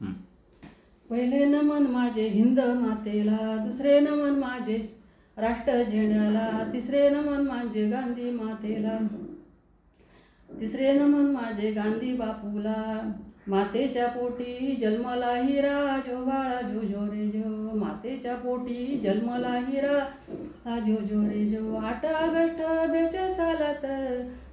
पहिले नमन माझे हिंद मातेला, दुसरे नमन माझे राष्ट्र झेंड्याला, तिसरे नमन माझे गांधी मातेला, तिसरे नमन माझे गांधी बापूला. मातेच्या पोटी जन्मला हिरा, जो बाळा जो जो रे जो. मातेच्या पोटी जन्मला हिरा, जो जो रे जो. 8 ऑगस्ट 42 सालात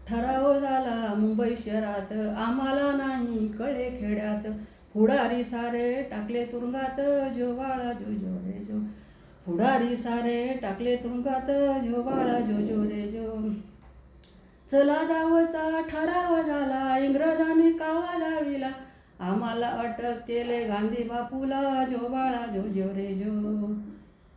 ठराव झाला मुंबई शहरात, आम्हाला नाही कळे खेड्यात. पुढारी सारे टाकले तुरुंगात, जो बाळा जो जो रे जो. पुढारी सारे टाकले तुरुंगात, जो बाळा जो जो रे जो. चला जावचा ठराव झाला, इंग्रजांनी कावा दाविला, आम्हाला अटक केले गांधी बापूला, जो बाळा जो जो रे जो.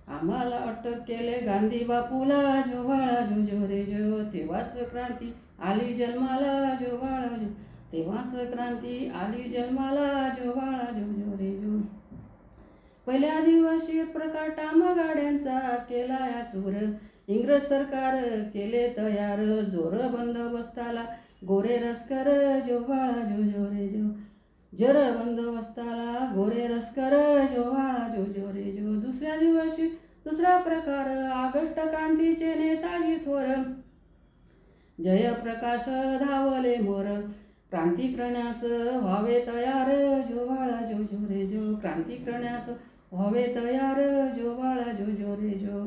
आम्हाला अटक केले गांधी बापूला, जो बाळा जो जो रे जो. तेव्हाच क्रांती आली जन्माला, जो बाळा जो. तेव्हाच क्रांती आली जन्माला, जो बाळा जो जो रे जो. पहिल्या दिवशी प्रकार टाम गाड्यांचा केला या चोर, इंग्रज सरकार केले तयार, जोर बंदोबस्ताला गोरे रस्कर, जो बाळा जो जो रे जो. जर बंदोबस्ताला गोरे रस्कर, जो बाळा जो जो रे जो. दुसऱ्या दिवशी दुसरा प्रकार, ऑगस्ट क्रांतीचे नेताजी थोर, जयप्रकाश धावले मोर, क्रांती करण्यास व्हावे तयार, जो बाळा जो जो रे जो. क्रांती करण्यास व्हावे तयार, जो बाळा जो जो रे जो.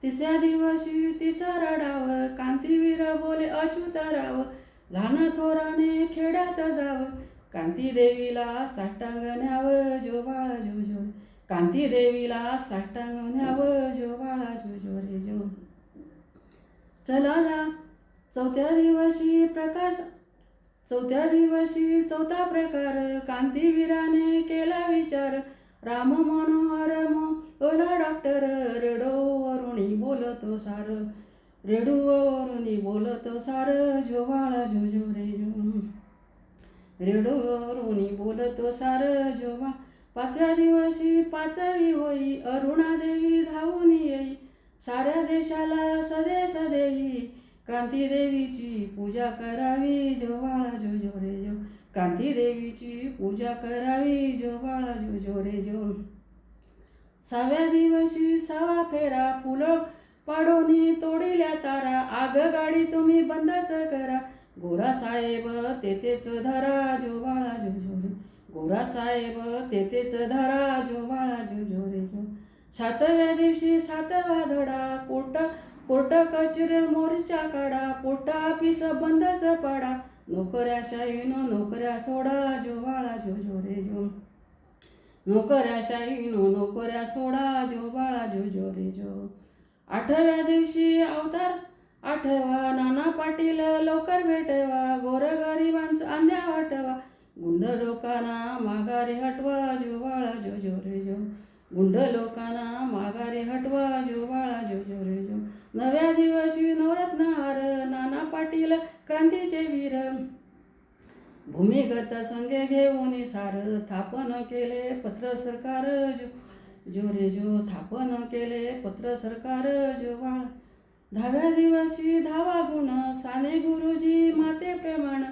तिसऱ्या दिवशी तिसरा डाव, क्रांतीवीर बोले अच्युतराव, लहान थोराने खेड्यात जाव, कांती देवीला साष्टांग न्याव, जो बाळा जो जो. कांती देवीला साष्टांग न्याव, जो बाळा जो जो रे जो. चला जा चौथ्या दिवशी चौथा प्रकार, कांतीवीराने केला विचार, राम मनोहर मोला डॉक्टर, रेडिओवरुनी बोलतो सार, रेडिओवरुनी बोलतो सार, जो बाळा जो जो रे जो. रेडिओवरुनी बोलतो सार, जो बा. पाचव्या दिवशी पाचवी होई, अरुणादेवी धावून येई, साऱ्या देशाला सदेश देई, क्रांती देवीची पूजा करावी, जो बाळा जो जो रे जो. क्रांती देवीची पूजा करावी, जो बाळा जो जो रे जो. 6व्या दिवशी 6वा फेरा, फुलं पाडोनी तोडिल्या तारा, आगगाडी तुम्ही बंदच करा, गोरा साहेब तेथेच धरा, जो बाळा जो जो रे. गोरा साहेब तेथेच धरा, जो बाळा जो जो रे जो. 7व्या दिवशी 7वा धडा, कोर्ट कचेरी मोर्चा काढा, पोस्ट ऑफिस बंदच पाडा, नोकऱ्याशाहीनो नोकऱ्या सोडा, जो बाळा जो जो रे जो. नोकऱ्याशाहीनो नोकऱ्या सोडा, जो बाळा जो जो रे जो. 8व्या दिवशी अवतार 8वा, नाना पाटील लवकर भेटवा, गोरगरिबांचा अंध्या वाटवा, गुंड लोकांना माघारी हटवा, जो बाळा जो जो रे जो. गुंड लोकांना माघारी हटवा, जो बाळा जो जो रे जो. 9व्या दिवशी नवरत्न हार, नाना पाटील क्रांतीचे वीर, भूमिगत संघे घेऊन सार, थापन केले पत्र सरकार, जो जो रे जो. थापन केले पत्र सरकार, जो बाळा. 10व्या दिवशी 10वा गुण, साने गुरुजी माते प्रमाण,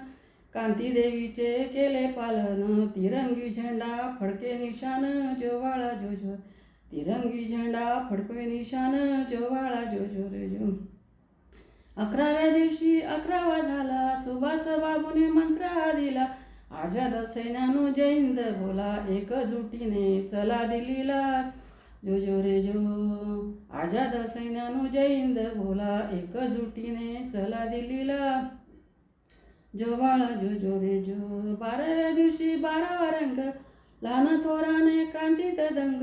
कांती देवीचे केले पालन, तिरंगी झेंडा फडके निशान, जो बाळा जो जो. तिरंगी झेंडा फडके निशान, जो बाळा जो जो रे जो. 11व्या दिवशी 11वा झाला, सुभाष बाबूने मंत्र दिला, आझाद सैन्यानो जय हिंद बोला, एकजुटीने चला दिल्लीला, जो जो रे जो. आझाद सैन्यानो जय हिंद बोला, एकजुटीने चला दिल्लीला, जो बाळा जो जो रे जो. 12व्या दिवशी 12वा रंग, लहान थोराने क्रांतीत दंग,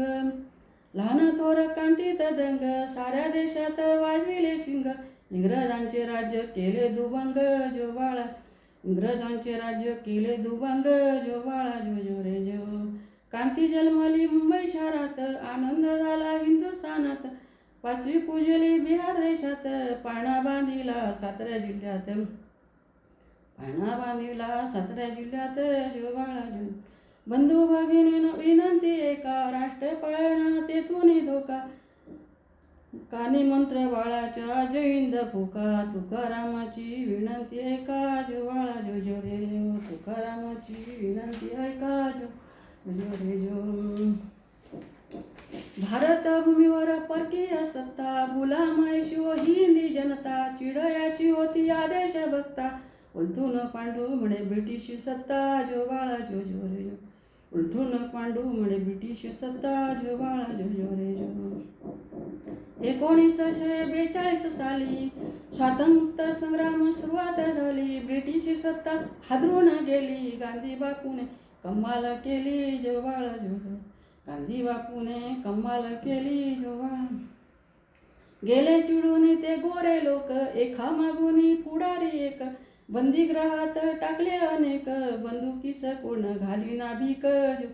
लहान थोर क्रांतीत दंग, साऱ्या देशात वाजविले शिंग, इंग्रजांचे राज्य केले दुभंग, जो बाळा. इंग्रजांचे राज्य केले दुभंग, जो बाळा जो जो रे जो. क्रांती जन्मली मुंबई शहरात, आनंद झाला हिंदुस्थानात, 5वी पूजली बिहार देशात, पाळणा बांधिला 17 जिल्ह्यात, पाळणा बांधिला 17 जिल्ह्यात, जो बाळा जो. बंधू भगिनीनं विनंती एका, राष्ट्र पाळणा तेथून धोका, कानी मंत्र बाळाच्या जय हिंद फुका, तुकारामाची विनंती ऐका जो बाळा जो जो रे जो, तुकारामाची विनंती ऐका जो जो रे जो. भारत भूमीवर परकीय सत्ता, गुलामाय शिव हिंदी जनता, चिडयाची होती आदेश बघता, उलथून पांडू म्हणे ब्रिटिश सत्ता जो बाळा जो जो रे जो, उलथून पांडू म्हणे ब्रिटिश सत्ता जो बाळा जो जो रे जो. 1942 साली स्वातंत्र्य संग्राम सुरुवात झाली, ब्रिटिश सत्ता हादरून गेली, गांधी बापूने कमाल केली जो बाळा जो जो, गांधी बापूने कमाल केली जो बाळा. गेले चिडून ते गोरे लोक, एका मागून पुढारी एक, बंदीगृहात टाकले अनेक, बंदुकीस कोण घाली ना भीक जो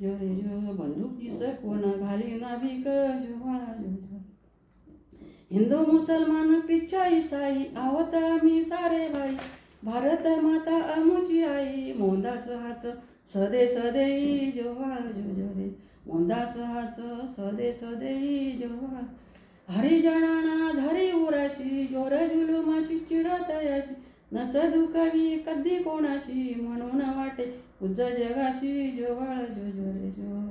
जो रे जो, बंदुकीस कोण घाली ना भीक जो बाळा जो जो. हिंदू मुसलमान ख्रिश्चन ईसाई आहोत आम्ही सारे भाई, भारत माता अमुची आई, मोहनदास हाच सदे सदेई जो बाळा जो जो रे, मोहनदास हाच सदे सदेई जो बाळा. हरिजनाना धरी उराशी, जोर जुलुमाची चिडत याशी, नच दुखावी कधी कोणाशी, म्हणून वाटे पूज जगाशी जो बाळा जो जो रे जो,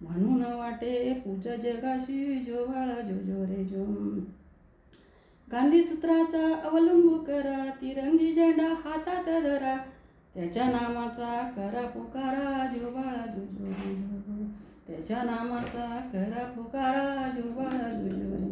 म्हणून वाटे पूज जगाशी जो बाळा जो जो रे जो. गांधी सूत्राचा अवलंब करा, तिरंगी झेंडा हातात धरा, त्याच्या नामाचा करा पुकारा जो बाळा जो जो रे जो, त्याच्या नामाचा करा पुकारा जो बाळा जो जो रे.